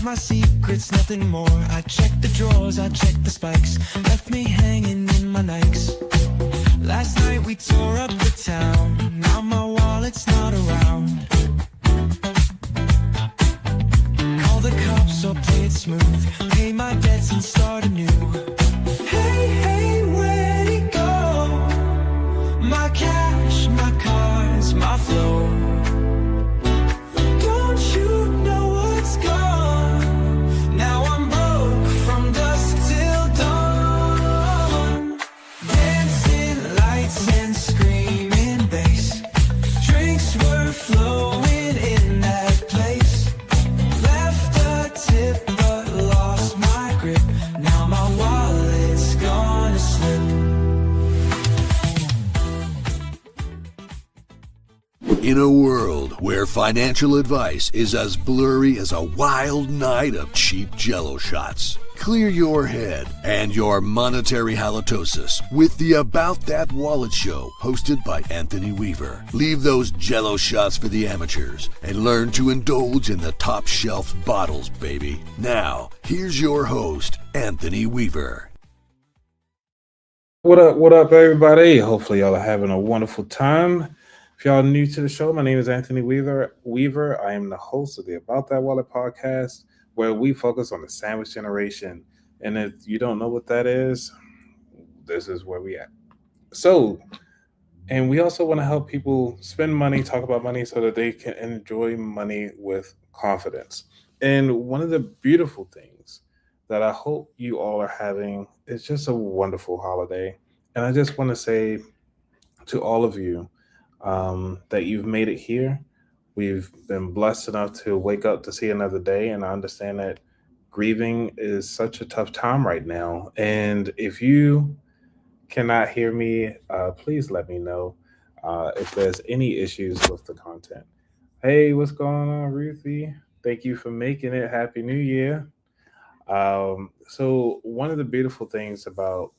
my secrets, nothing more. I checked the drawers, I checked the spikes, left me hanging in my Nikes. Last night we tore up the town, now my wallet's not around. Call the cops or play it smooth, pay my debts and start anew. Hey, hey, where'd it go? My cash, my cars, my flow. Don't you know what's gone? Now I'm broke from dusk till dawn. Dancing lights and screaming bass, drinks were flowing in that place. Left a tip but lost my grip, now my wallet's gonna slip. In a world where financial advice is as blurry as a wild night of cheap Jell-O shots, clear your head and your monetary halitosis with the About That Wallet Show, hosted by Anthony Weaver. Leave those Jell-O shots for the amateurs and learn to indulge in the top shelf bottles, baby. Now, here's your host, Anthony Weaver. What up, everybody? Hopefully, y'all are having a wonderful time. If y'all are new to the show, my name is Anthony Weaver. I am the host of the About That Wallet podcast, where we focus on the sandwich generation. And if you don't know what that is, this is where we at. So, and we also want to help people spend money, talk about money, so that they can enjoy money with confidence. And one of the beautiful things that I hope you all are having is just a wonderful holiday. And I just want to say to all of you that you've made it here. We've been blessed enough to wake up to see another day. And I understand that grieving is such a tough time right now. And if you cannot hear me, please let me know if there's any issues with the content. Hey, what's going on, Ruthie? Thank you for making it. Happy New Year. So one of the beautiful things about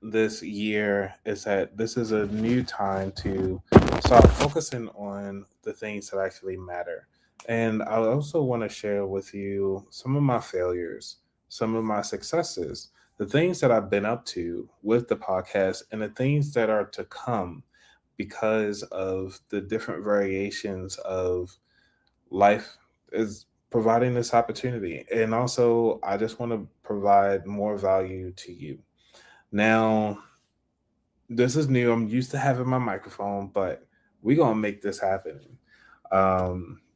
this year is that this is a new time to start focusing on the things that actually matter. And I also want to share with you some of my failures, some of my successes, the things that I've been up to with the podcast, and the things that are to come because of the different variations of life is providing this opportunity. And also, I just want to provide more value to you. Now, this is new. I'm used to having my microphone, but we're going to make this happen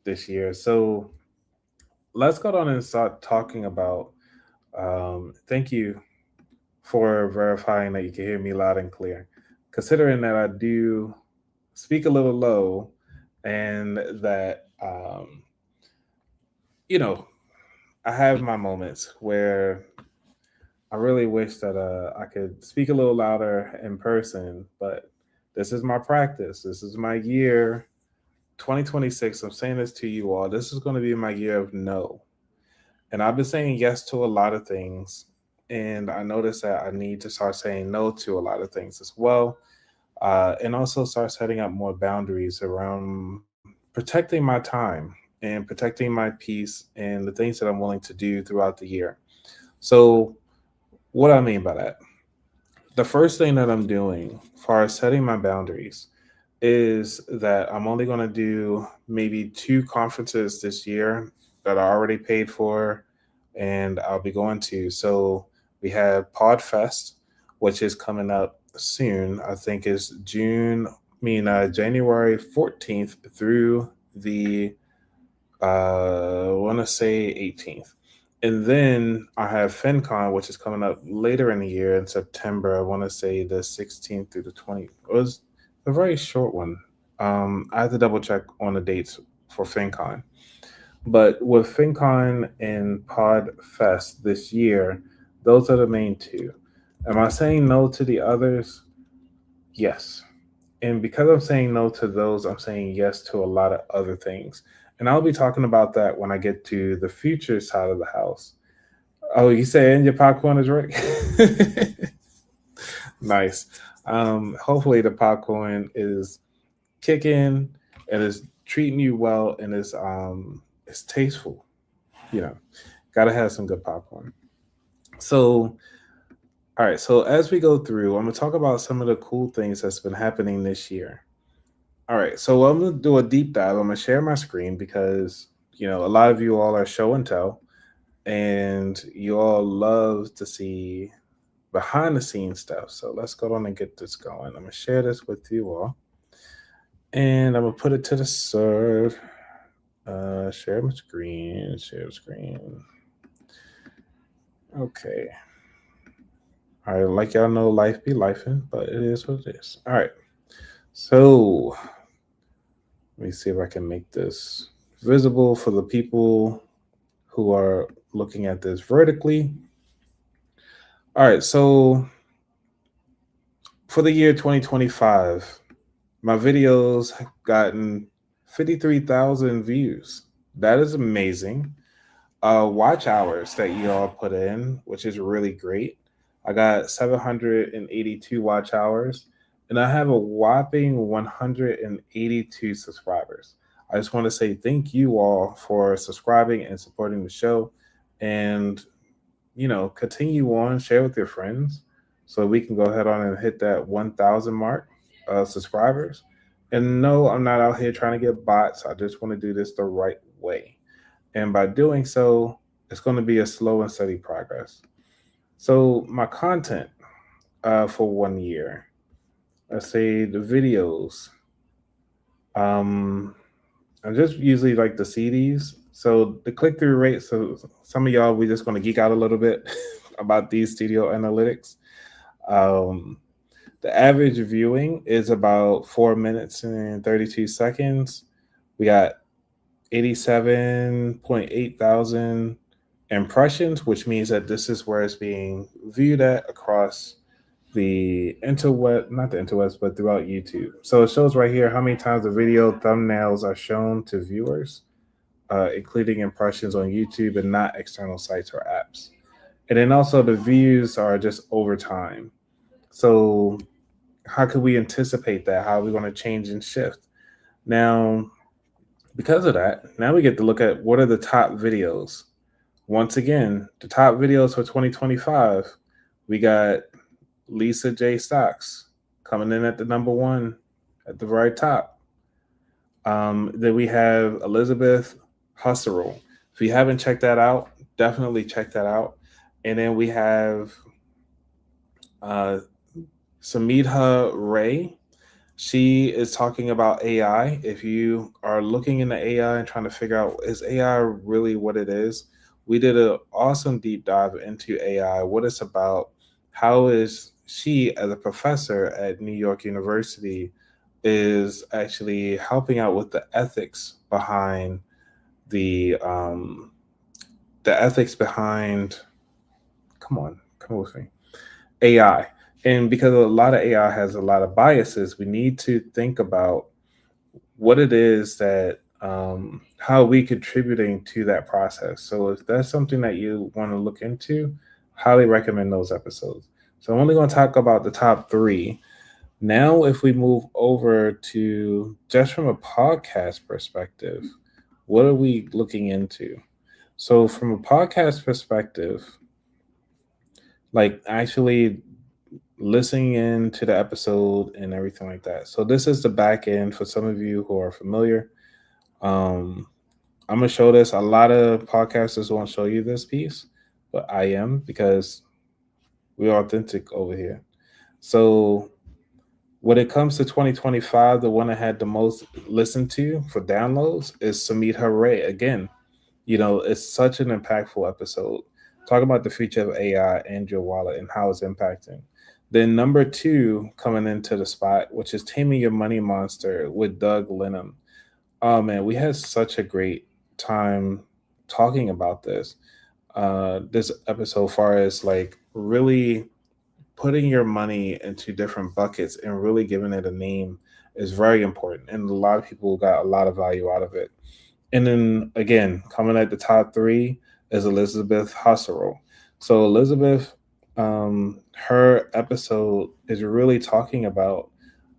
this year. So let's go on and start talking about, thank you for verifying that you can hear me loud and clear. Considering that I do speak a little low and that, I have my moments where I really wish that I could speak a little louder in person, but this is my practice. This is my year, 2026. I'm saying this to you all. This is going to be my year of no. And I've been saying yes to a lot of things. And I noticed that I need to start saying no to a lot of things as well. And also start setting up more boundaries around protecting my time and protecting my peace and the things that I'm willing to do throughout the year. So what I mean by that, the first thing that I'm doing as far as setting my boundaries is that I'm only going to do maybe 2 conferences this year that I already paid for and I'll be going to. So we have PodFest, which is coming up soon. I think it's January 14th through the, I want to say 18th. And then I have FinCon, which is coming up later in the year in September. I want to say the 16th through the 20th. It was a very short one. I have to double check on the dates for FinCon. But with FinCon and PodFest this year, those are the main 2. Am I saying no to the others? Yes. And because I'm saying no to those, I'm saying yes to a lot of other things. And I'll be talking about that when I get to the future side of the house. Oh, you saying your popcorn is ready? Nice. Hopefully the popcorn is kicking and is treating you well and it's tasteful. You know, gotta have some good popcorn. So, all right. So as we go through, I'm gonna talk about some of the cool things that's been happening this year. All right. So I'm gonna do a deep dive. I'm gonna share my screen because a lot of you all are show and tell, and you all love to see behind the scenes stuff. So let's go on and get this going. I'm gonna share this with you all, and I'm gonna put it to the side. Share my screen. Share screen. Okay. All right. Like y'all know, life be lifing, but it is what it is. All right. So let me see if I can make this visible for the people who are looking at this vertically. All right. So for the year 2025, my videos have gotten 53,000 views. That is amazing. Watch hours that you all put in, which is really great. I got 782 watch hours, and I have a whopping 182 subscribers. I just want to say thank you all for subscribing and supporting the show, and continue on, share with your friends, so we can go ahead on and hit that 1,000 mark of subscribers. And no, I'm not out here trying to get bots. I just want to do this the right way. And by doing so, it's going to be a slow and steady progress. So, my content for 1 year, let's say the videos, um, I just usually like to see these. So, the click through rate, so some of y'all, we're just going to geek out a little bit about these studio analytics. Um, the average viewing is about 4 minutes and 32 seconds. We got 87.8 thousand impressions, which means that this is where it's being viewed at across the interweb, not the interwebs, but throughout YouTube. So it shows right here how many times the video thumbnails are shown to viewers, including impressions on YouTube and not external sites or apps. And then also the views are just over time. So how could we anticipate that? How are we going to change and shift? Now, because of that, now we get to look at what are the top videos. Once again, the top videos for 2025, we got Lisa J. Stocks coming in at the number one at the very top. Then we have Elizabeth Husserl. If you haven't checked that out, definitely check that out. And then we have uh, Samidha Ray. She is talking about AI. If you are looking into AI and trying to figure out is AI really what it is, we did an awesome deep dive into AI, what it's about, how is she as a professor at New York University is actually helping out with the the ethics behind come with me, AI. And because a lot of AI has a lot of biases, we need to think about what it is that how we contributing to that process. So if that's something that you want to look into, highly recommend those episodes. So I'm only going to talk about the top three. Now, if we move over to just from a podcast perspective, what are we looking into? So from a podcast perspective, like actually listening into the episode and everything like that. So this is the back end for some of you who are familiar. Um, I'm gonna show this. A lot of podcasters won't show you this piece, but I am because we're authentic over here. So when it comes to 2025, the one I had the most listened to for downloads is Samit Hooray. Again, it's such an impactful episode. Talk about the future of AI and your wallet and how it's impacting. Then number two coming into the spot, which is Taming Your Money Monster with Doug Linham. Oh man, we had such a great time talking about this episode, far as like really putting your money into different buckets and really giving it a name is very important. And a lot of people got a lot of value out of it. And then again, coming at the top three is Elizabeth Husserl. So Elizabeth, her episode is really talking about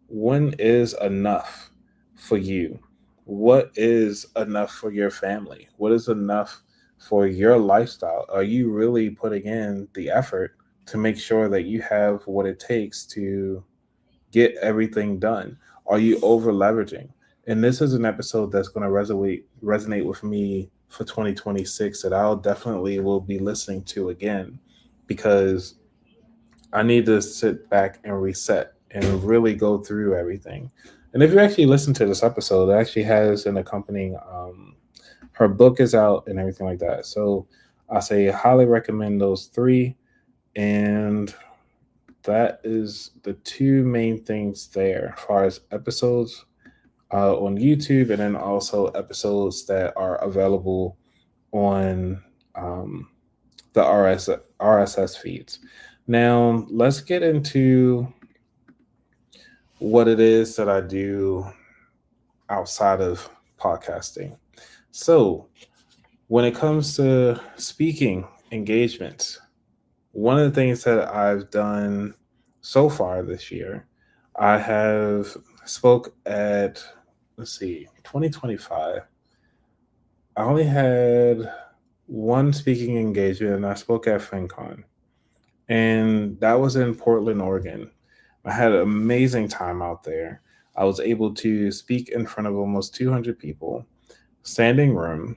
when is enough for you. What is enough for your family? What is enough for your lifestyle? Are you really putting in the effort to make sure that you have what it takes to get everything done? Are you over leveraging? And this is an episode that's going to resonate with me for 2026 that I'll definitely will be listening to again, because I need to sit back and reset and really go through everything. And if you actually listen to this episode, it actually has an accompanying, her book is out and everything like that. So I say highly recommend those three. And that is the two main things there as far as episodes on YouTube, and then also episodes that are available on um, the RSS feeds. Now, let's get into what it is that I do outside of podcasting. So, when it comes to speaking engagements, one of the things that I've done so far this year, I have spoke at, let's see, 2025. I only had one speaking engagement, and I spoke at FinCon, and that was in Portland, Oregon. I had an amazing time out there. I was able to speak in front of almost 200 people, standing room,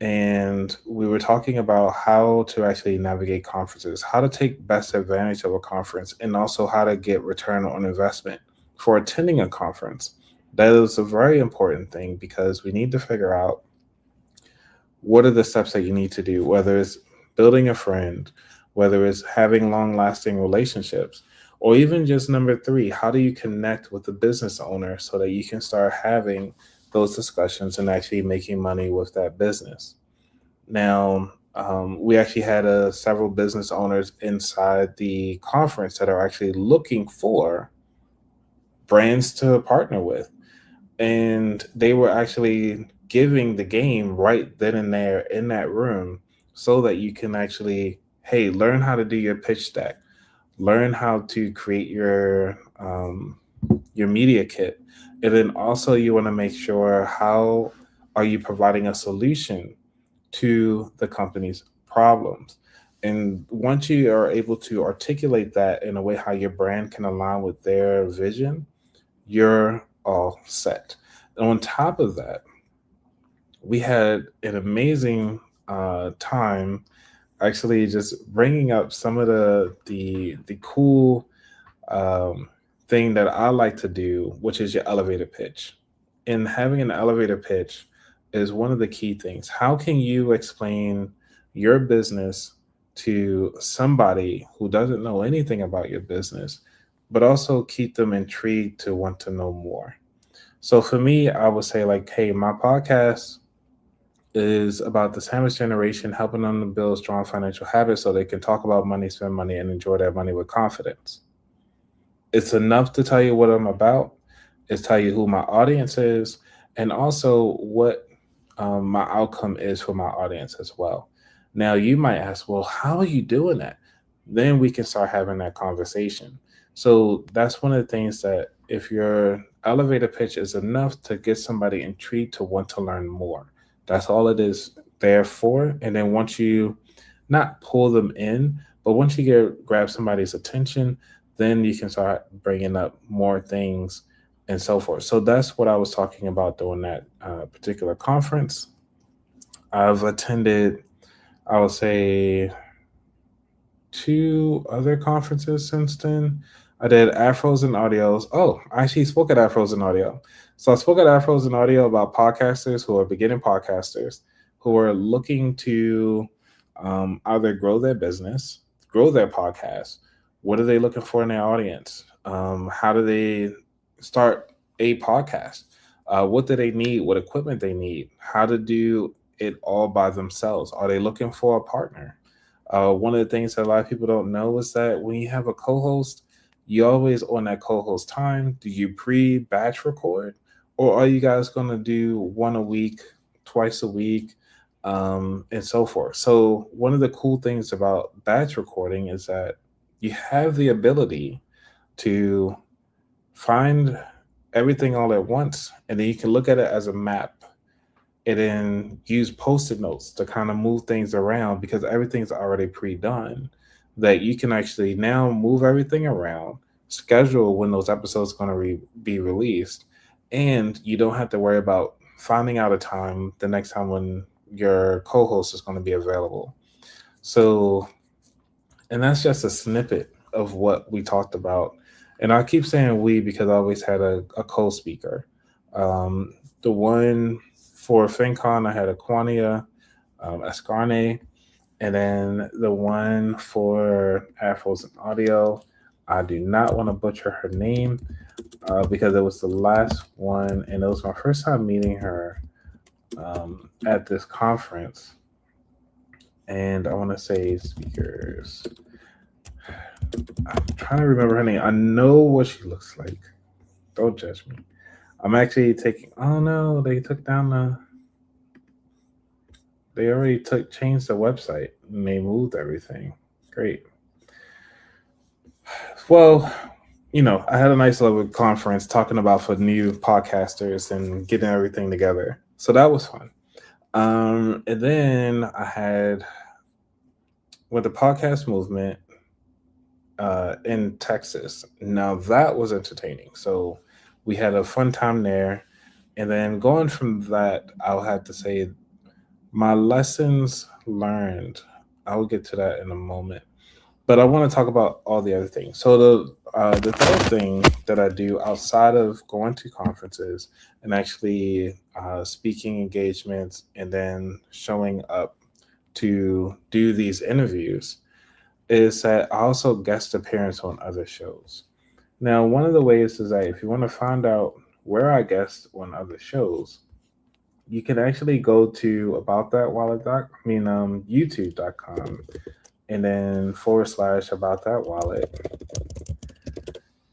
and we were talking about how to actually navigate conferences, how to take best advantage of a conference, and also how to get return on investment for attending a conference. That is a very important thing, because we need to figure out what are the steps that you need to do, whether it's building a friend, whether it's having long lasting relationships, or even just number three, how do you connect with the business owner so that you can start having those discussions and actually making money with that business. Now, we actually had several business owners inside the conference that are actually looking for brands to partner with. And they were actually giving the game right then and there in that room, so that you can actually, hey, learn how to do your pitch deck, learn how to create your media kit, and then also you want to make sure how are you providing a solution to the company's problems. And once you are able to articulate that in a way how your brand can align with their vision, you're all set. And on top of that, we had an amazing time actually just bringing up some of the cool um, thing that I like to do, which is your elevator pitch. And having an elevator pitch is one of the key things. How can you explain your business to somebody who doesn't know anything about your business, but also keep them intrigued to want to know more? So for me, I would say, like, hey, my podcast is about the sandwich generation, helping them to build strong financial habits so they can talk about money, spend money, and enjoy their money with confidence. It's enough to tell you what I'm about. It's tell you who my audience is, and also what my outcome is for my audience as well. Now, you might ask, well, how are you doing that? Then we can start having that conversation. So that's one of the things, that if your elevator pitch is enough to get somebody intrigued to want to learn more, that's all it is there for. And then once you not pull them in, but once you grab somebody's attention, then you can start bringing up more things and so forth. So that's what I was talking about during that particular conference. I've attended, I would say, two other conferences since then. I did Afros and Audios. Oh, I actually spoke at Afros and Audio. So I spoke at Afros and Audio about podcasters who are beginning podcasters who are looking to either grow their business, grow their podcast. What are they looking for in their audience? How do they start a podcast? What do they need? What equipment they need? How to do it all by themselves? Are they looking for a partner? One of the things that a lot of people don't know is that when you have a co-host, you always on that co-host time. Do you pre-batch record, or are you guys going to do one a week, twice a week, and so forth? So one of the cool things about batch recording is that you have the ability to find everything all at once, and then you can look at it as a map and then use post-it notes to kind of move things around because everything's already pre-done. That you can actually now move everything around, schedule when those episodes going to be released, and you don't have to worry about finding out a time the next time when your co-host is going to be available. So, and that's just a snippet of what we talked about. And I keep saying we because I always had a co-speaker. The one for FinCon, I had Aquania Escarne, and then the one for Afros and Audio, I do not want to butcher her name because it was the last one, and it was my first time meeting her at this conference. And I want to say speakers. I'm trying to remember her name. I know what she looks like. Don't judge me. I'm actually taking. Oh no, they took down the. They already changed the website and they moved everything. Great. Well, I had a nice little conference talking about for new podcasters and getting everything together. So that was fun. And then I had with the podcast movement in Texas. Now that was entertaining. So we had a fun time there. And then going from that, I'll have to say my lessons learned. I will get to that in a moment. But I want to talk about all the other things. So the third thing that I do outside of going to conferences and actually speaking engagements and then showing up to do these interviews is that I also guest appearance on other shows. Now, one of the ways is that if you want to find out where I guest on other shows, you can actually go to about that wallet youtube.com and then / about that wallet.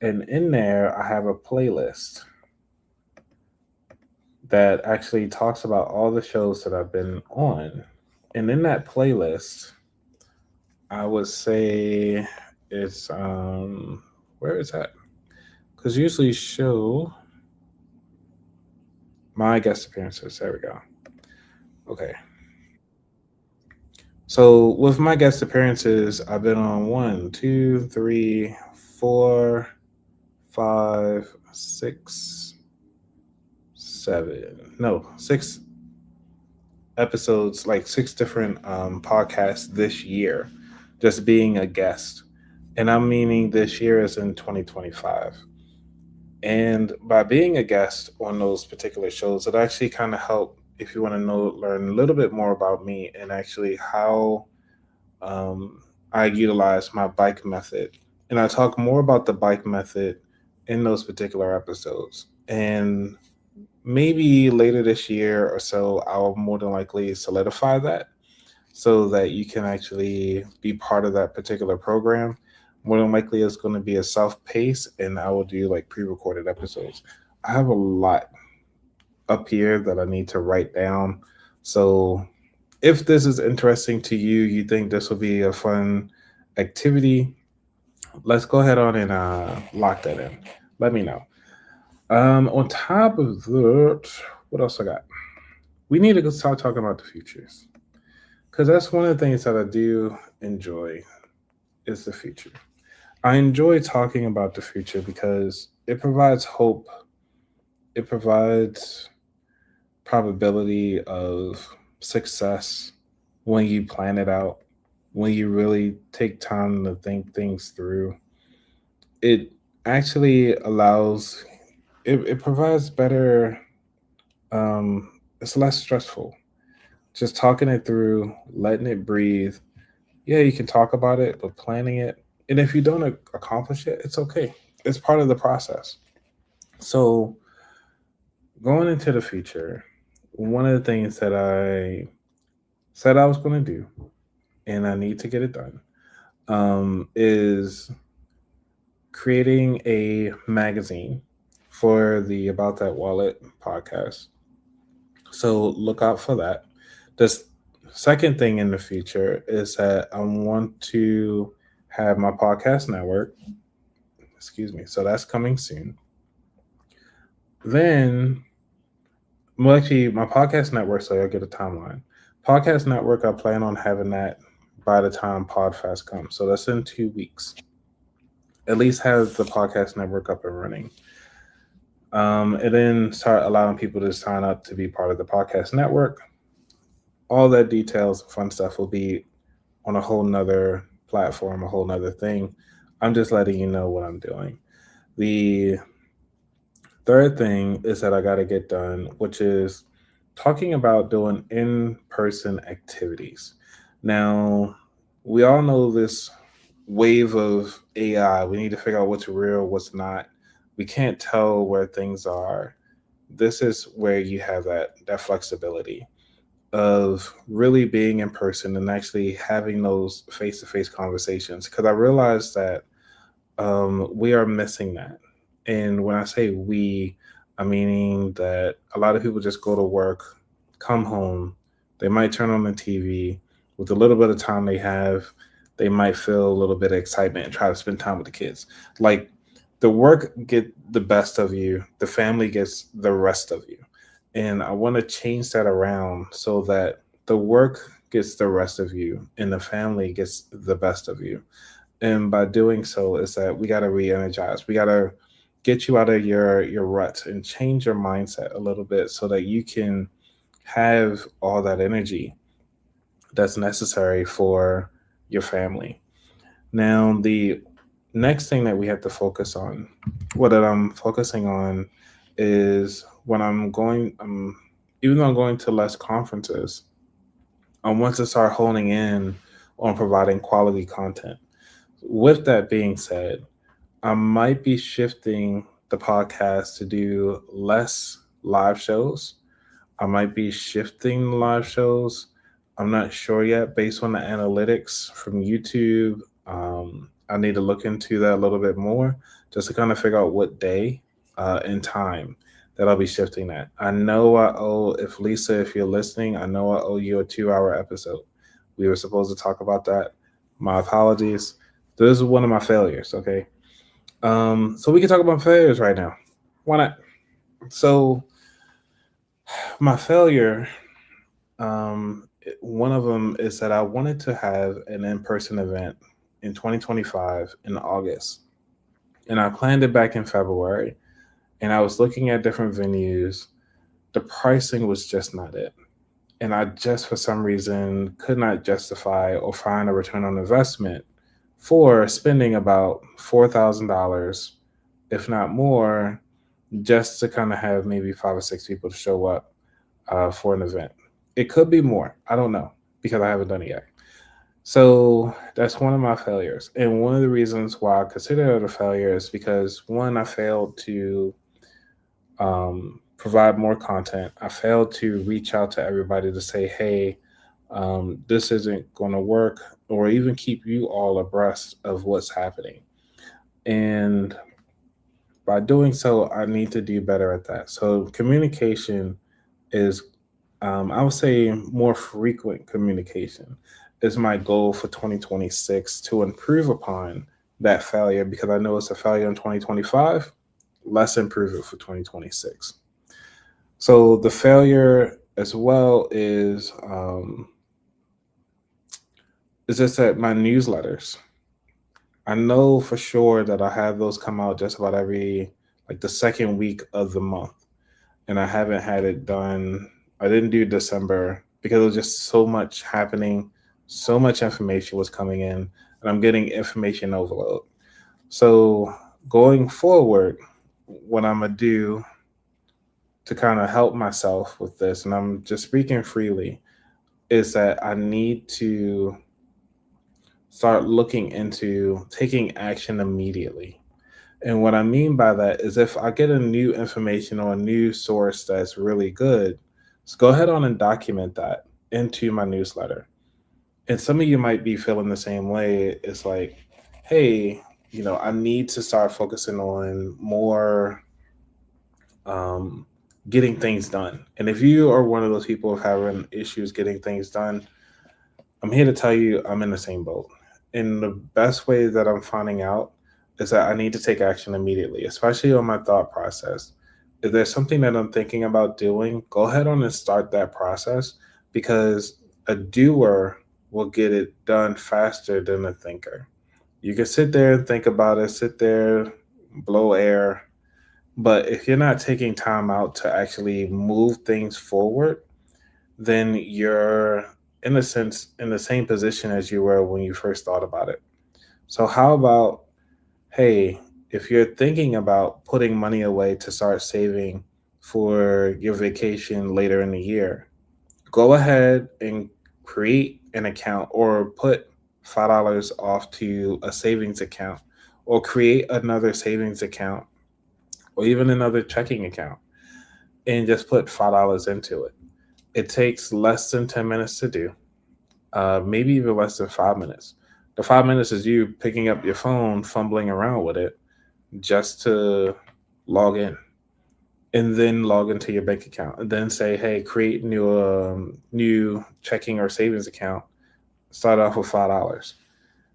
And in there, I have a playlist that actually talks about all the shows that I've been on. And in that playlist, I would say it's where is that? Because usually show my guest appearances. There we go. Okay. So with my guest appearances, I've been on 1, 2, 3, 4, 5, 6, 7. No, 6 episodes, like 6 different podcasts this year, just being a guest. And I'm meaning this year is in 2025. And by being a guest on those particular shows, it actually kind of helped if you want to learn a little bit more about me and actually how I utilize my bike method. And I talk more about the bike method in those particular episodes. And maybe later this year or so, I'll more than likely solidify that so that you can actually be part of that particular program. More than likely, it's going to be a self pace, and I will do like pre recorded episodes. I have a lot up here that I need to write down. So if this is interesting to you, you think this will be a fun activity, let's go ahead on and lock that in. Let me know. On top of that, what else I got? We need to start talking about the futures because that's one of the things that I do enjoy is the future. I enjoy talking about the future because it provides hope. It provides probability of success when you plan it out, when you really take time to think things through. It actually allows, it provides better, it's less stressful. Just talking it through, letting it breathe. Yeah, you can talk about it, but planning it. And if you don't accomplish it, it's okay. It's part of the process. So, going into the future, one of the things that I said I was going to do, and I need to get it done, is creating a magazine for the About That Wallet podcast. So look out for that. The second thing in the future is that I want to have my podcast network. Excuse me. So that's coming soon. Then Well, actually, my podcast network, so you'll get a timeline. Podcast network, I plan on having that by the time Podfest comes. So that's in 2 weeks. At least have the podcast network up and running. And then start allowing people to sign up to be part of the podcast network. All that details, fun stuff will be on a whole nother platform, a whole nother thing. I'm just letting you know what I'm doing. The third thing is that I got to get done, which is talking about doing in person activities. Now, we all know this wave of AI. We need to figure out what's real, what's not. We can't tell where things are. This is where you have that flexibility of really being in person and actually having those face to face conversations. Because I realized that we are missing that. And when I say we, I'm meaning that a lot of people just go to work, come home, they might turn on the TV. With a little bit of time they have, they might feel a little bit of excitement and try to spend time with the kids. Like the work get the best of you, the family gets the rest of you. And I want to change that around so that the work gets the rest of you and the family gets the best of you. And by doing so is that we got to re-energize. We got to get you out of your rut and change your mindset a little bit so that you can have all that energy that's necessary for your family. Now, the next thing that we have to focus on, what that I'm focusing on, is when even though I'm going to less conferences, I want to start honing in on providing quality content. With that being said, I might be shifting the podcast to do less live shows. I might be shifting live shows. I'm not sure yet based on the analytics from YouTube. I need to look into that a little bit more just to kind of figure out what day and time that I'll be shifting that. I know I owe, if Lisa, if you're listening, I know I owe you a 2 hour episode. We were supposed to talk about that. My apologies. This is one of my failures, okay? So we can talk about failures right now. Why not? So my failure, one of them is that I wanted to have an in-person event in 2025 in August, and I planned it back in February. And I was looking at different venues. The pricing was just not it, and I just for some reason could not justify or find a return on investment for spending about $4,000, if not more, just to kind of have maybe 5 or 6 people to show up for an event. It could be more. I don't know because I haven't done it yet. So that's one of my failures. And one of the reasons why I consider it a failure is because one, I failed to provide more content. I failed to reach out to everybody to say, hey, this isn't going to work, or even keep you all abreast of what's happening. And by doing so, I need to do better at that. So communication is, I would say, more frequent communication is my goal for 2026 to improve upon that failure because I know it's a failure in 2025. Let's improve it for 2026. So the failure as well is just that my newsletters. I know for sure that I have those come out just about every like the second week of the month, and I haven't had it done. I didn't do December because there was just so much happening, so much information was coming in, and I'm getting information overload. So going forward, what I'm gonna do to kind of help myself with this, and I'm just speaking freely, is that I need to start looking into taking action immediately. And what I mean by that is if I get a new information or a new source that's really good, just go ahead on and document that into my newsletter. And some of you might be feeling the same way. It's like, hey, I need to start focusing on more um, getting things done. And if you are one of those people of having issues getting things done, I'm here to tell you I'm in the same boat. And the best way that I'm finding out is that I need to take action immediately, especially on my thought process. If there's something that I'm thinking about doing, go ahead on and start that process, because a doer will get it done faster than a thinker. You can sit there and think about it, sit there, blow air, but if you're not taking time out to actually move things forward, then you're, in a sense, in the same position as you were when you first thought about it. So, how about, hey, if you're thinking about putting money away to start saving for your vacation later in the year, go ahead and create an account or put $5 off to a savings account, or create another savings account, or even another checking account, and just put $5 into it. It takes less than 10 minutes to do, maybe even less than 5 minutes. The 5 minutes is you picking up your phone, fumbling around with it just to log in, and then log into your bank account, and then say, hey, create new checking or savings account. Start off with $5.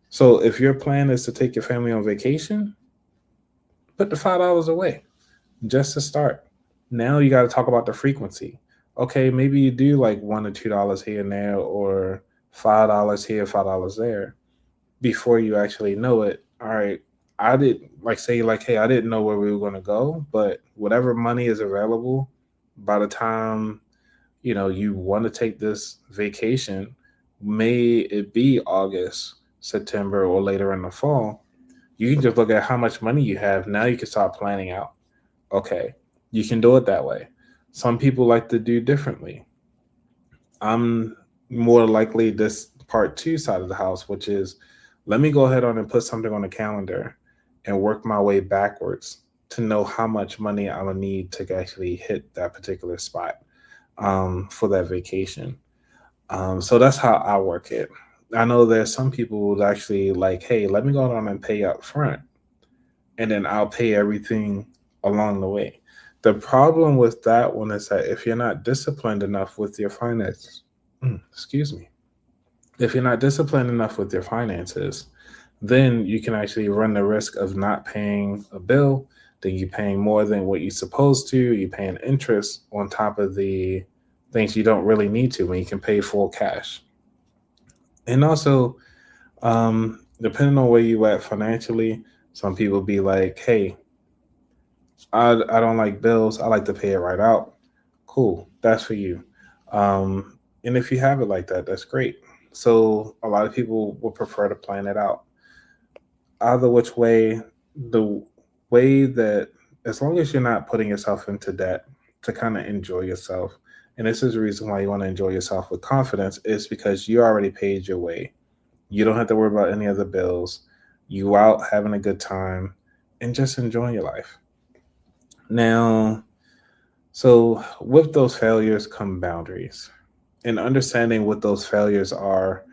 So if your plan is to take your family on vacation, put the $5 away just to start. Now you got to talk about the frequency. Okay, maybe you do like $1 or $2 here and there, or $5 here, $5 there. Before you actually know it, all right, I did like say like, hey, I didn't know where we were going to go, but whatever money is available, by the time you want to take this vacation, may it be August, September, or later in the fall, you can just look at how much money you have. Now you can start planning out. Okay, you can do it that way. Some people like to do differently. I'm more likely this part two side of the house, which is, let me go ahead on and put something on the calendar and work my way backwards to know how much money I'm gonna need to actually hit that particular spot, for that vacation. So that's how I work it. I know there's some people who actually like, hey, let me go on and pay up front, and then I'll pay everything along the way. The problem with that one is that if you're not disciplined enough with your finances, excuse me, if you're not disciplined enough with your finances, then you can actually run the risk of not paying a bill, then you paying more than what you're supposed to, you paying interest on top of the things you don't really need to when you can pay full cash. And also, depending on where you at financially, some people be like, hey, I don't like bills. I like to pay it right out. Cool. That's for you. And if you have it like that, that's great. So a lot of people will prefer to plan it out. Either which way, the way that, as long as you're not putting yourself into debt, to kind of enjoy yourself. And this is the reason why you want to enjoy yourself with confidence, is because you already paid your way. You don't have to worry about any other bills. You out having a good time and just enjoying your life. Now, so with those failures come boundaries. And understanding what those failures are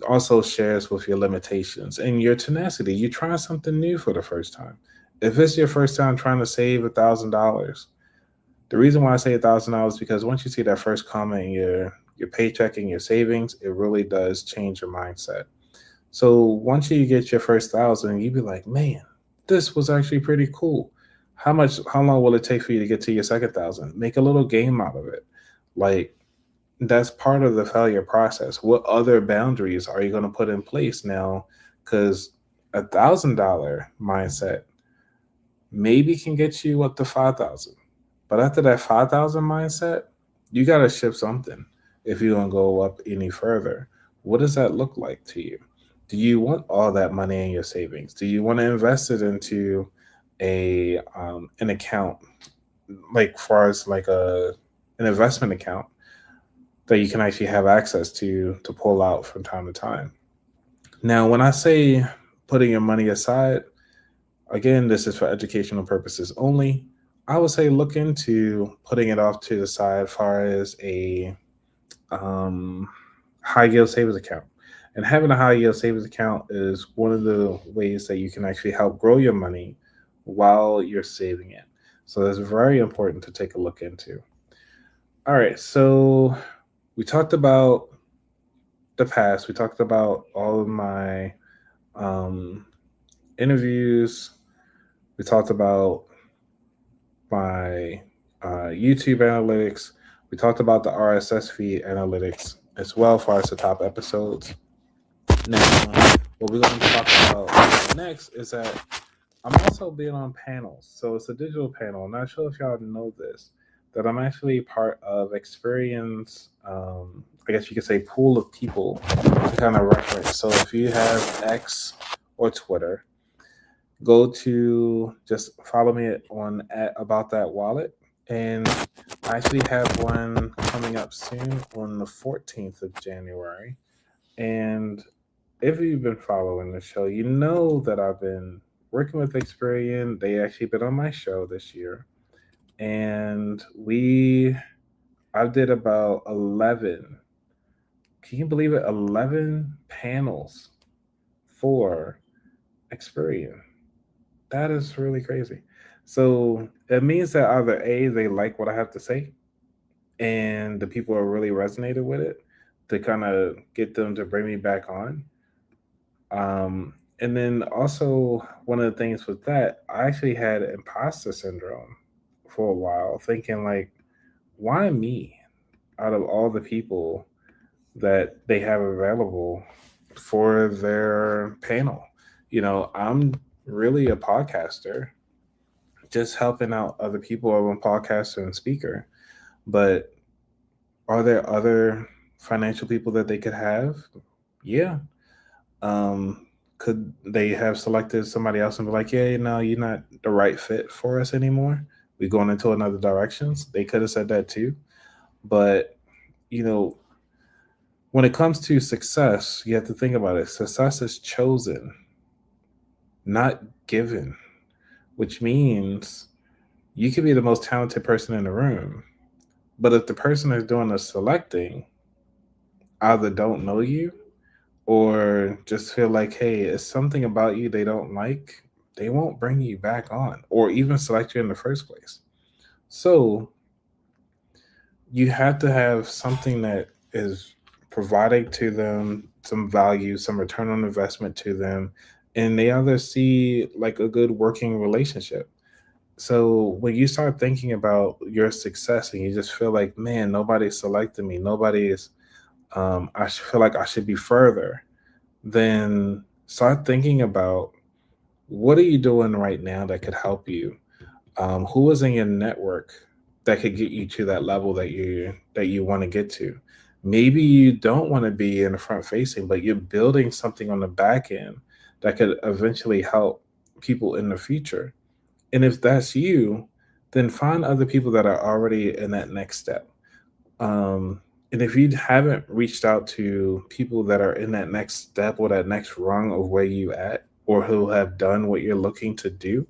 also shares with your limitations and your tenacity. You're trying something new for the first time. If it's your first time trying to save $1,000, the reason why I say $1,000 is because once you see that first comment in your paycheck and your savings, it really does change your mindset. So once you get your first thousand, you be like, man, this was actually pretty cool. How long will it take for you to get to your second thousand? Make a little game out of it. Like, that's part of the failure process. What other boundaries are you going to put in place now? Because $1,000 mindset maybe can get you up to 5,000. But after that 5,000 mindset, you got to shift something if you're going to go up any further. What does that look like to you? Do you want all that money in your savings? Do you want to invest it into an account, like far as like an investment account that you can actually have access to pull out from time to time? Now, when I say putting your money aside, again, this is for educational purposes only. I would say look into putting it off to the side, far as a um, high yield savings account. And having a high yield savings account is one of the ways that you can actually help grow your money while you're saving it. So that's very important to take a look into. All right, so we talked about the past. We talked about all of my um, interviews. We talked about my YouTube analytics. We talked about the RSS feed analytics as well as far as the top episodes. Now, what we're going to talk about next is that I'm also being on panels. So it's a digital panel. I'm not sure if y'all know this, that I'm actually part of Experience, I guess you could say pool of people to kind of reference. So if you have X or Twitter, go to just follow me on at About That Wallet. And I actually have one coming up soon on the 14th of January. And if you've been following the show, you know that I've been working with Experian. They actually been on my show this year. And I did about 11, can you believe it? 11 panels for Experian. That is really crazy. So it means that either A, they like what I have to say, and the people are really resonated with it to kind of get them to bring me back on. And then also one of the things with that, I actually had imposter syndrome for a while, thinking like, why me out of all the people that they have available for their panel? I'm really a podcaster, just helping out other people. I'm a podcaster and speaker, but are there other financial people that they could have? Yeah. Could they have selected somebody else and be like, yeah, you're not the right fit for us anymore, we're going into another directions? They could have said that too. But when it comes to success, you have to think about it. Success is chosen, not given, which means you could be the most talented person in the room, but if the person is doing the selecting either don't know you or just feel like, hey, it's something about you they don't like, they won't bring you back on or even select you in the first place. So you have to have something that is providing to them some value, some return on investment to them, and they either see like a good working relationship. So when you start thinking about your success and you just feel like, man, nobody's selecting me, nobody's, I feel like I should be further, then start thinking about what are you doing right now that could help you? Who is in your network that could get you to that level that you want to get to? Maybe you don't want to be in the front facing, but you're building something on the back end that could eventually help people in the future. And if that's you, then find other people that are already in that next step. And if you haven't reached out to people that are in that next step or that next rung of where you at, or who have done what you're looking to do,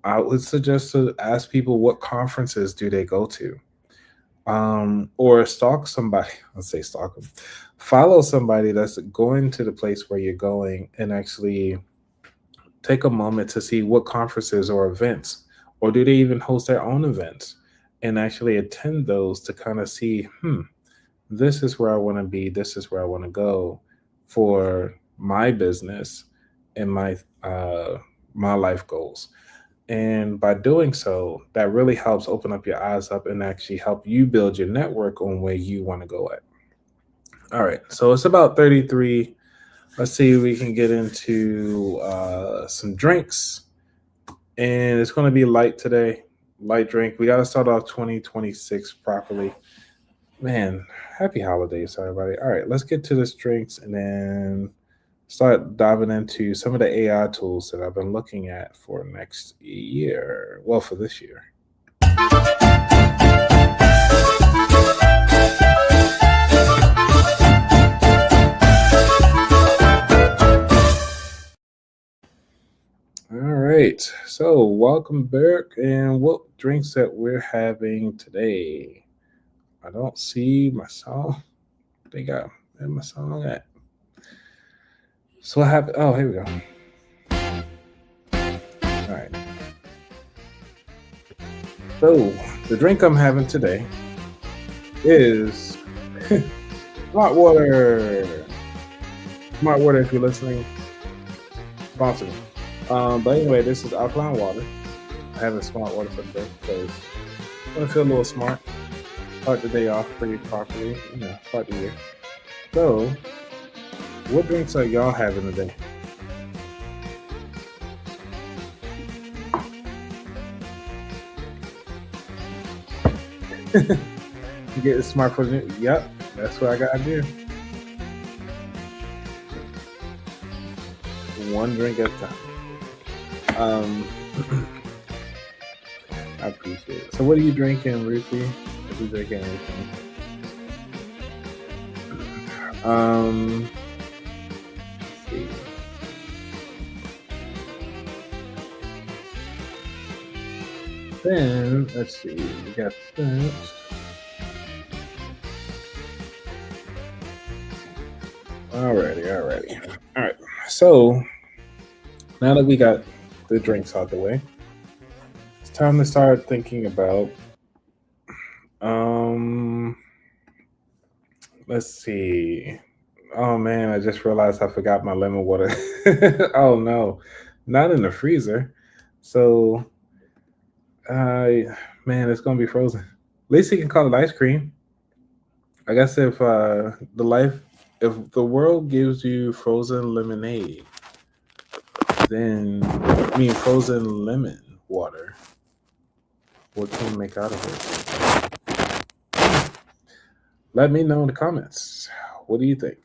I would suggest to ask people what conferences do they go to, or stalk somebody. Let's say stalk them. Follow somebody that's going to the place where you're going, and actually take a moment to see what conferences or events, or do they even host their own events, and actually attend those to kind of see, this is where I want to be, this is where I want to go for my business and my life goals. And by doing so, that really helps open up your eyes up and actually help you build your network on where you want to go at. All right, so it's about 33. Let's see if we can get into some drinks. And it's going to be light today, light drink. We got to start off 2026 properly. Man, happy holidays, everybody. All right, let's get to this drinks and then start diving into some of the AI tools that I've been looking at for next year. Well, for this year. All right, so welcome back. And what drinks that we're having today? I don't see my song. I think I have my song at. So what happened? Oh, here we go. All right. So the drink I'm having today is Smart Water. Smart Water, if you're listening, sponsor me. But anyway, this is alkaline water. I having smart water for the day because I want to feel a little smart. Start the day off pretty properly, start the year. So, what drinks are y'all having today? You get smart for the Yep, that's what I gotta do. One drink at a time. I appreciate it. So, what are you drinking, Ruthie? If you drinking anything? Let's see. Then let's see. We got that. Alrighty. All right. So now that we got the drinks out the way, it's time to start thinking about. Let's see. Oh man, I just realized I forgot my lemon water. Oh no, not in the freezer. So, man, it's gonna be frozen. At least you can call it ice cream. I guess if the world gives you frozen lemonade, then frozen lemon water, what can you make out of it? Let me know in the comments. What do you think?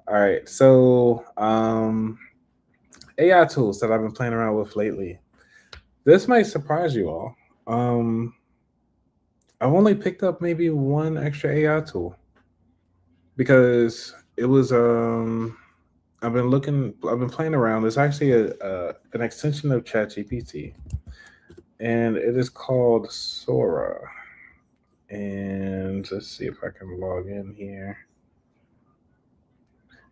All right, so AI tools that I've been playing around with lately. This might surprise you all. I've only picked up maybe one extra AI tool because it was I've been playing around. It's actually an extension of ChatGPT, and it is called Sora. And let's see if I can log in here.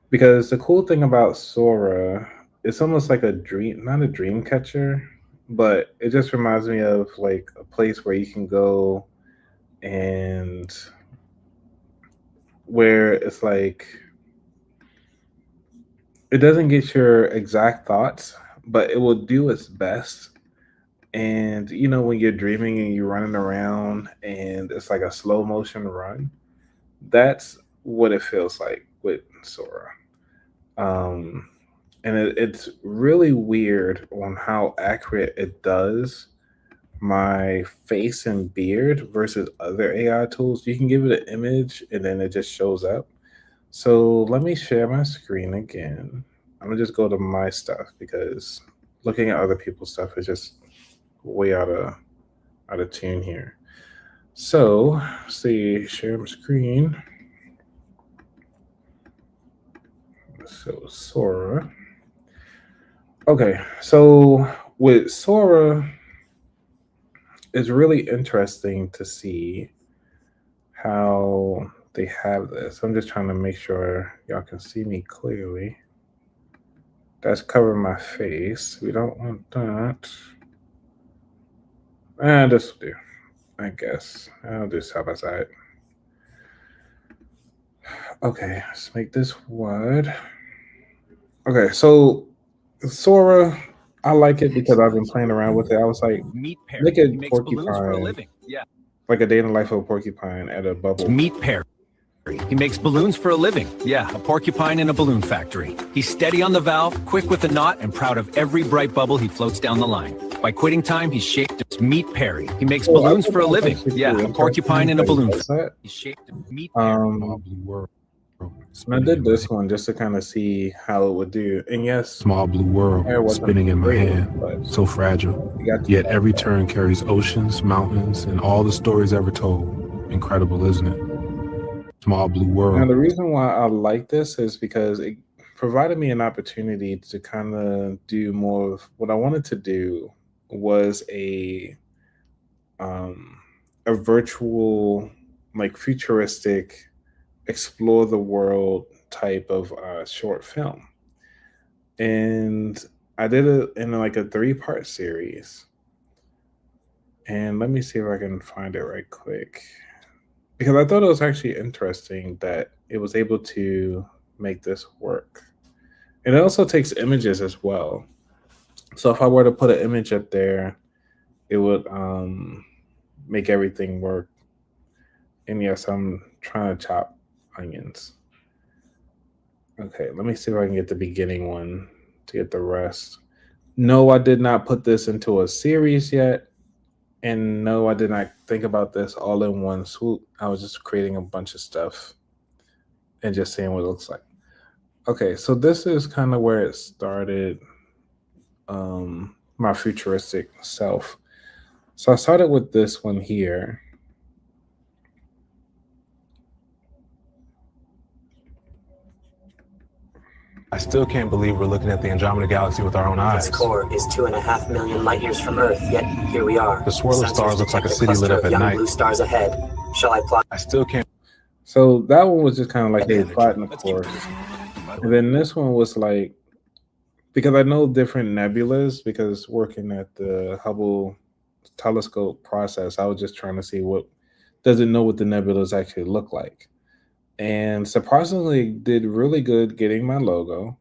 Because the cool thing about Sora, it's almost like not a dream catcher, but it just reminds me of like a place where you can go and where it's like it doesn't get your exact thoughts, but it will do its best. And when you're dreaming and you're running around and it's like a slow motion run, that's what it feels like with Sora. And it's really weird on how accurate it does my face and beard versus other AI tools. You can give it an image and then it just shows up. So let me share my screen again. I'm gonna just go to my stuff because looking at other people's stuff is just way out of tune here. So see, share my screen. So Sora. Okay, so with Sora, it's really interesting to see how they have this. I'm just trying to make sure y'all can see me clearly. That's covering my face. We don't want that. And this will do, I guess. I'll do side by side. Okay, let's make this wide. Okay, so Sora, I like it because I've been playing around with it. I was like, make a porcupine, like a day in the life of a porcupine at a bubble. Meat Perry. He makes balloons for a living. Yeah, a porcupine in a balloon factory. He's steady on the valve, quick with the knot, and proud of every bright bubble he floats down the line. By quitting time, he's shaped as Meat Perry. He makes balloons for a living. Yeah, a porcupine in a balloon factory. He's shaped as Meat Perry. I did this one just to kind of see how it would do. And yes, small blue world spinning in my hand, so fragile. Yet every turn carries oceans, mountains, and all the stories ever told. Incredible, isn't it? Small blue world. Now, the reason why I like this is because it provided me an opportunity to kind of do more of what I wanted to do was a virtual, like futuristic, explore the world type of short film. And I did it in like a 3-part series. And let me see if I can find it right quick. Because I thought it was actually interesting that it was able to make this work. And it also takes images as well. So if I were to put an image up there, it would make everything work. And yes, I'm trying to chop onions. Okay, let me see if I can get the beginning one to get the rest. No, I did not put this into a series yet. And no, I did not think about this all in one swoop. I was just creating a bunch of stuff and just seeing what it looks like. Okay, so this is kind of where it started, my futuristic self. So I started with this one here. I still can't believe we're looking at the Andromeda Galaxy with our own eyes. Its core is 2.5 million light years from Earth, yet here we are. The swirl of Sensors stars looks like a detect city lit cluster up of at young night. blue stars ahead. Shall I plot? I still can't. So that one was just kind of like a plotting, of course. And then this one was like, because I know different nebulas, because working at the Hubble telescope process, I was just trying to see what does it know what the nebulas actually look like. And surprisingly did really good getting my logo.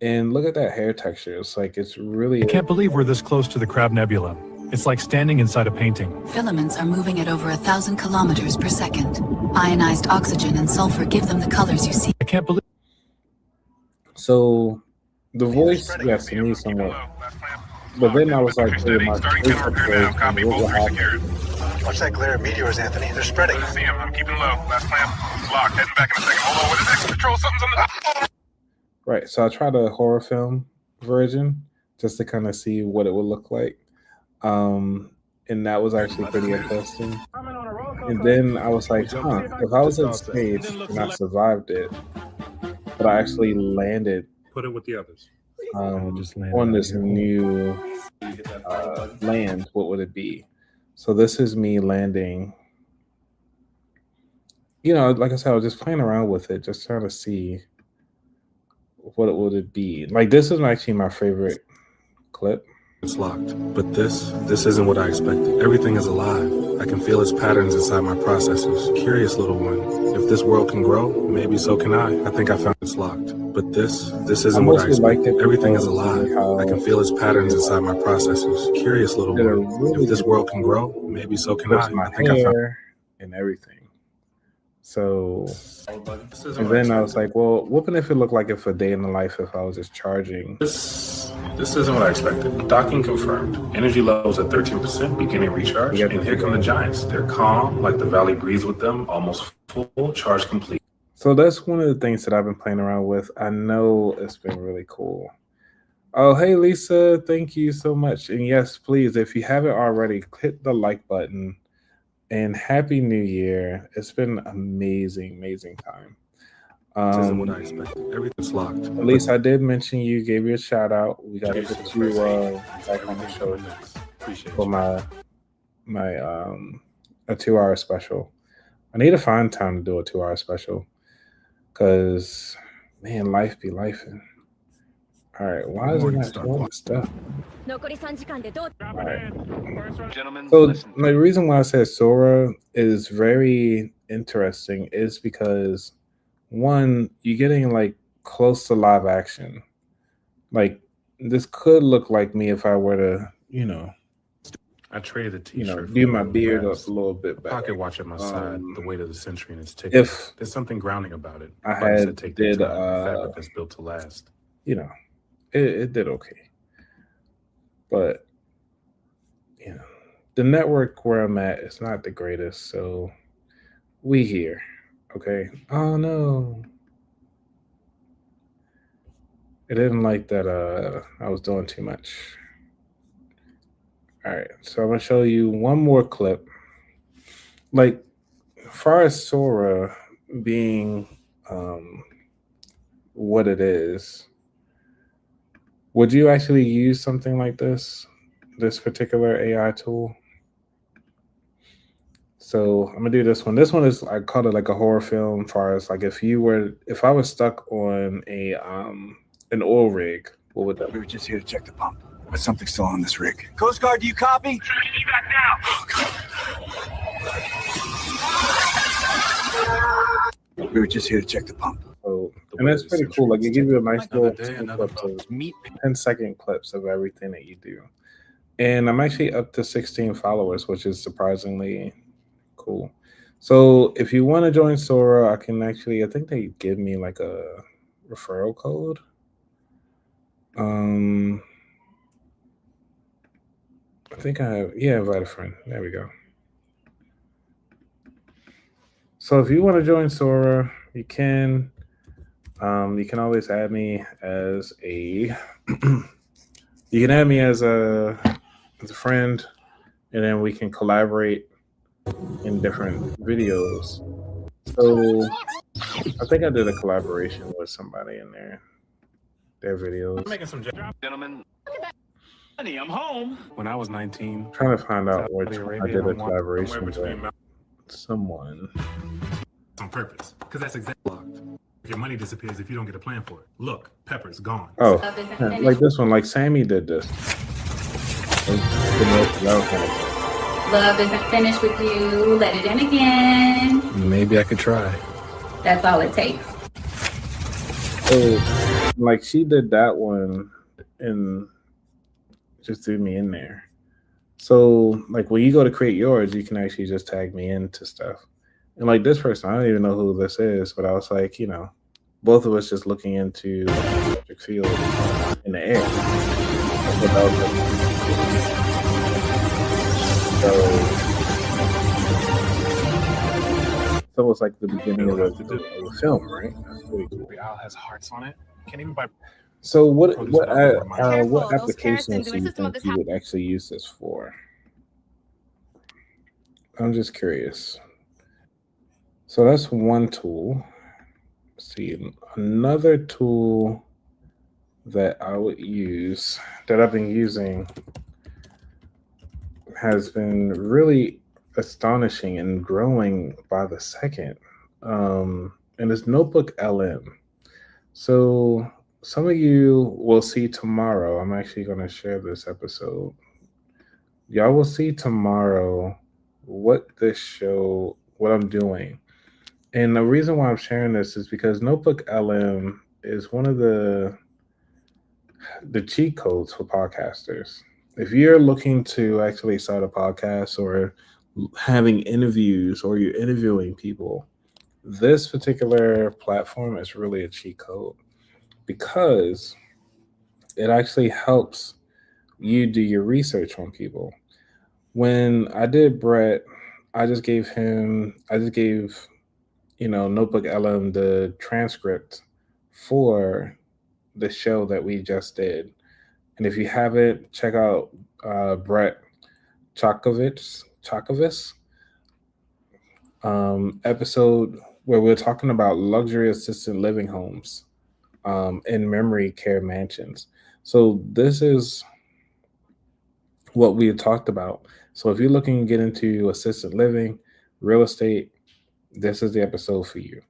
And look at that hair texture. It's like, it's really... I can't believe we're this close to the Crab Nebula. It's like standing inside a painting. Filaments are moving at over 1,000 kilometers per second. Ionized oxygen and sulfur give them the colors you see. I can't believe... So the voice, yes, it needs somewhat. But then I was like, hey, my Watch that glare of meteors, Anthony. They're spreading. I see him. I'm keeping low. Last clamp. Locked. Heading back in a second. Hold on. What is this? Control. Something's on the... Right, so I tried a horror film version just to kind of see what it would look like. And that was actually pretty interesting. And then I was like, if I was in space and I survived it, but I actually landed Put it with the others. on this new land, what would it be? So this is me landing. You know, like I said, I was just playing around with it, just trying to see what would it be. Like, this is actually my favorite clip. It's locked, but this isn't what I expected. Everything is alive. I can feel its patterns inside my processors. Curious little one. If this world can grow, maybe so can I. I think I found it's locked, but this isn't what I expected. Everything is alive. I can feel its patterns inside my processors. Curious little one. If this world can grow, maybe so can I. I think I found and everything. So, and then I was like, well, what if it looked like it for a day in the life if I was just charging? This isn't what I expected. Docking confirmed. Energy levels at 13%, beginning recharge. And here come the giants. They're calm, like the valley breathes with them, almost full, charge complete. So that's one of the things that I've been playing around with. I know it's been really cool. Oh, hey, Lisa, thank you so much. And yes, please, if you haven't already, hit the like button. And Happy New Year. It's been amazing time. This isn't what I expected. Everything's locked. At least I did mention you, gave you a shout out. We got to get you back on the show for my a 2-hour special. I need to find time to do a 2-hour special because, man, life be lifing. All right, why is it not showing stuff? All right. So the reason why I said Sora is very interesting is because, one, you're getting like close to live action. Like, this could look like me if I were to, I traded the t-shirt. Do my beard up a little bit better. Pocket watch at my side, the weight of the century and its ticking. If there's something grounding about it. I had did fabric that's built to last. It did okay. But the network where I'm at is not the greatest, so we here. Okay. Oh no. It didn't like that I was doing too much. All right, so I'm gonna show you one more clip. Like, as far as Sora being what it is, would you actually use something like this particular AI tool? So I'm gonna do this one. This one is, I call it like a horror film. As far as like, if I was stuck on a an oil rig, what would that be? We were just here to check the pump, but something's still on this rig. Coast Guard, do you copy? Be back now. We were just here to check the pump. So the And that's pretty cool. Like, it gives you a nice Another little day, 10 another clips of Meet 10-second clips of everything that you do. And I'm actually up to 16 followers, which is surprisingly cool. So if you want to join Sora, I can actually, I think they give me like a referral code. I think I have, yeah, invite a friend. There we go. So if you want to join Sora, you can. You can always add me as a. You can add me as a friend, and then we can collaborate in different videos. So I think I did a collaboration with somebody in there. Their videos. Making some Gentlemen, honey, I'm home. When I was 19, Trying to find out which Saudi one I Arabia, did a I'm somewhere collaboration between with. Someone. on purpose, because that's exactly locked. Your money disappears if you don't get a plan for it. Look, Pepper's gone. Oh, yeah, like this one. Like Sammy did this. Love isn't finished with you. Let it in again. Maybe I could try. That's all it takes. So, like she did that one and just threw me in there. So, like when you go to create yours, you can actually just tag me into stuff. And like this person, I don't even know who this is, but I was like, you know, both of us just looking into the electric field in the air. That's what that was like. So it was like the beginning of the film, right? That's pretty cool. The owl has hearts on it. Can't even buy. So what Careful, those applications carrots do you and think you would actually use this for? I'm just curious. So that's one tool. Let's see, another tool that I would use, that I've been using, has been really astonishing and growing by the second. And it's Notebook LM. So some of you will see tomorrow. I'm actually going to share this episode. Y'all will see tomorrow what I'm doing. And the reason why I'm sharing this is because Notebook LM is one of the cheat codes for podcasters. If you're looking to actually start a podcast or having interviews or you're interviewing people, this particular platform is really a cheat code because it actually helps you do your research on people. When I did Brett, I just gave Notebook LM the transcript for the show that we just did. And if you haven't, check out Brett Chakovitz episode where we're talking about luxury assisted living homes and memory care mansions. So this is what we had talked about. So if you're looking to get into assisted living, real estate, this is the episode for you.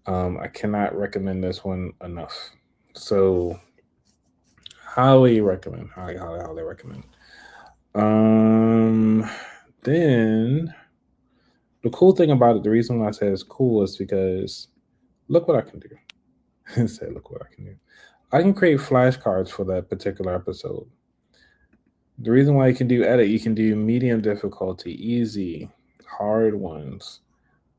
I cannot recommend this one enough. So highly recommend. Highly recommend. Then the cool thing about it, the reason why I say it's cool is because look what I can do. Say, look what I can do. I can create flashcards for that particular episode. The reason why you can do edit, you can do medium difficulty, easy, hard ones,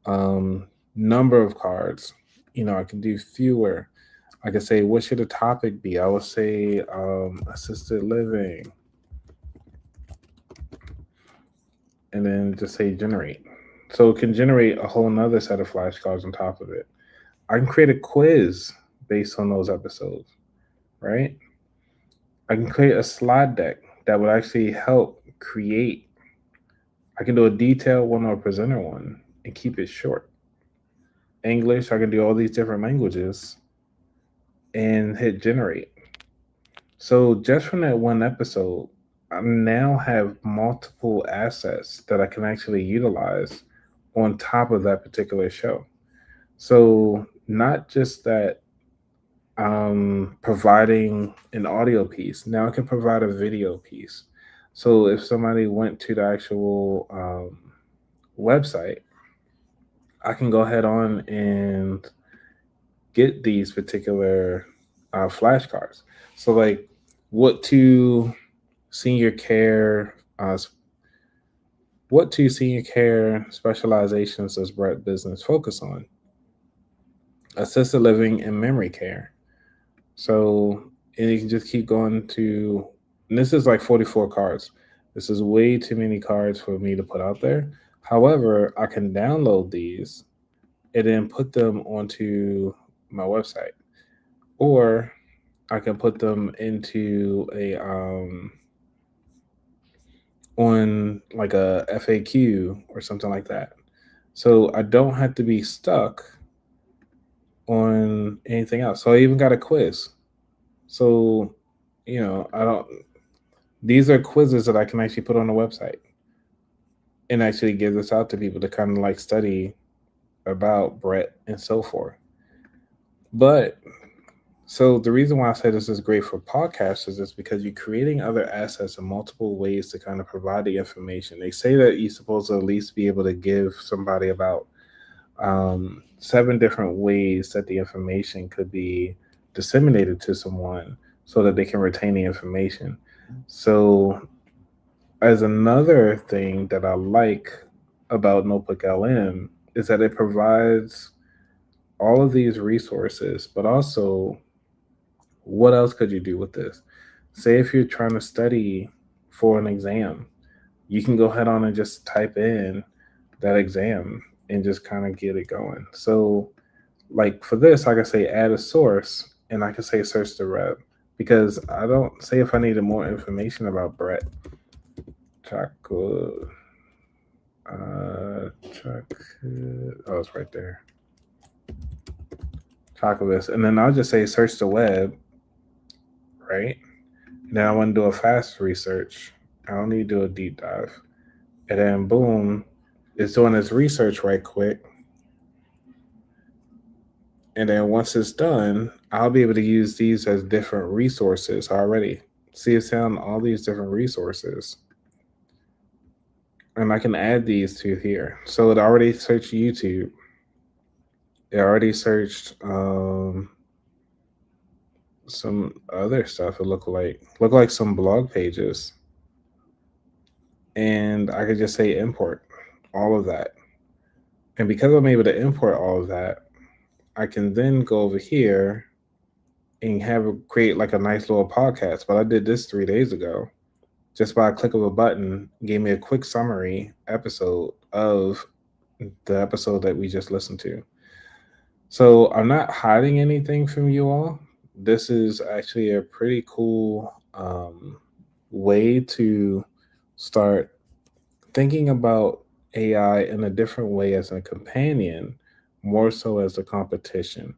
number of cards. I can do fewer. I can say, what should the topic be? I would say assisted living. And then just say generate. So it can generate a whole nother set of flashcards on top of it. I can create a quiz based on those episodes, right? I can create a slide deck that would actually help create. I can do a detailed one or a presenter one and keep it short. English, I can do all these different languages and hit generate. So just from that one episode, I now have multiple assets that I can actually utilize on top of that particular show. So not just that providing an audio piece, now I can provide a video piece. So if somebody went to the actual website, I can go ahead on and get these particular flashcards. So, like, what two senior care specializations does Brett Business focus on? Assisted living and memory care. So, and you can just keep going to, and this is like 44 cards. This is way too many cards for me to put out there. However, I can download these and then put them onto my website, or I can put them into a on like a FAQ or something like that. So I don't have to be stuck on anything else. So I even got a quiz. So, I don't, these are quizzes that I can actually put on the website and actually give this out to people to kind of like study about Brett and so forth. But so the reason why I say this is great for podcasters is because you're creating other assets in multiple ways to kind of provide the information. They say that you're supposed to at least be able to give somebody about 7 different ways that the information could be disseminated to someone so that they can retain the information. So as another thing that I like about Notebook LM is that it provides all of these resources, but also what else could you do with this? Say if you're trying to study for an exam, you can go ahead on and just type in that exam and just kind of get it going. So like for this, I can say add a source and I can say search the rep, because I don't say if I needed more information about Brett. Chocolate. Oh, it's right there. Chocolate. And then I'll just say search the web, right? And then I want to do a fast research. I don't need to do a deep dive. And then boom, it's doing its research right quick. And then once it's done, I'll be able to use these as different resources already. See, it's found all these different resources. And I can add these to here. So it already searched YouTube. It already searched some other stuff. It looked like some blog pages. And I could just say import all of that. And because I'm able to import all of that, I can then go over here and create like a nice little podcast. But I did this 3 days ago. Just by a click of a button, gave me a quick summary episode of the episode that we just listened to. So I'm not hiding anything from you all. This is actually a pretty cool way to start thinking about AI in a different way as a companion, more so as a competition.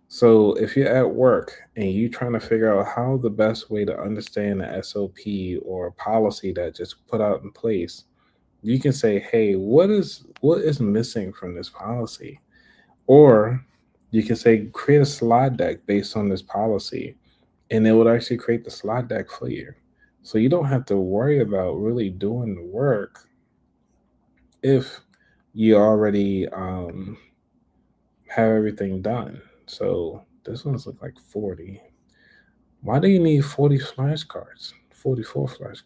So if you're at work and you're trying to figure out how the best way to understand the SOP or a policy that just put out in place, you can say, hey, what is missing from this policy? Or you can say, create a slide deck based on this policy, and it would actually create the slide deck for you. So you don't have to worry about really doing the work if you already have everything done. So this one's look like 40. Why do you need 40 flashcards? 44 flashcards.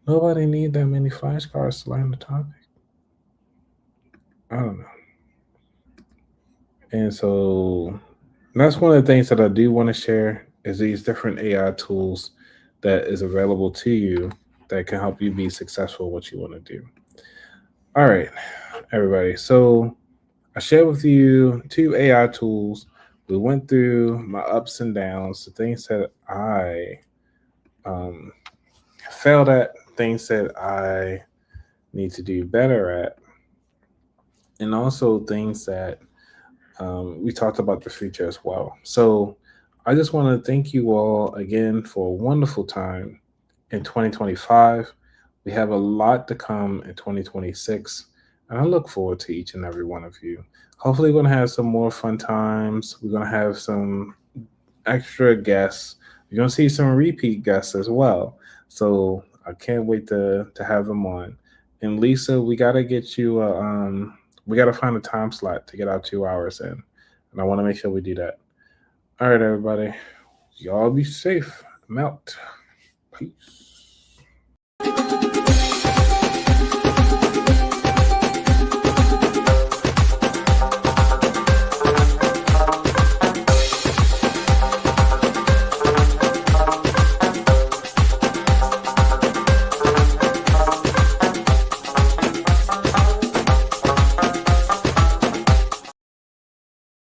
Nobody need that many flashcards to learn the topic. I don't know. And so that's one of the things that I do want to share is these different AI tools that is available to you that can help you be successful in what you want to do. All right, everybody. So I shared with you 2 AI tools. We went through my ups and downs, the things that I failed at, things that I need to do better at, and also things that we talked about the future as well. So I just want to thank you all again for a wonderful time in 2025. We have a lot to come in 2026, and I look forward to each and every one of you. Hopefully, we're going to have some more fun times. We're going to have some extra guests. You're going to see some repeat guests as well. So I can't wait to have them on. And Lisa, we got to get you we got to find a time slot to get our 2 hours in. And I want to make sure we do that. All right, everybody. Y'all be safe. I'm out. Peace.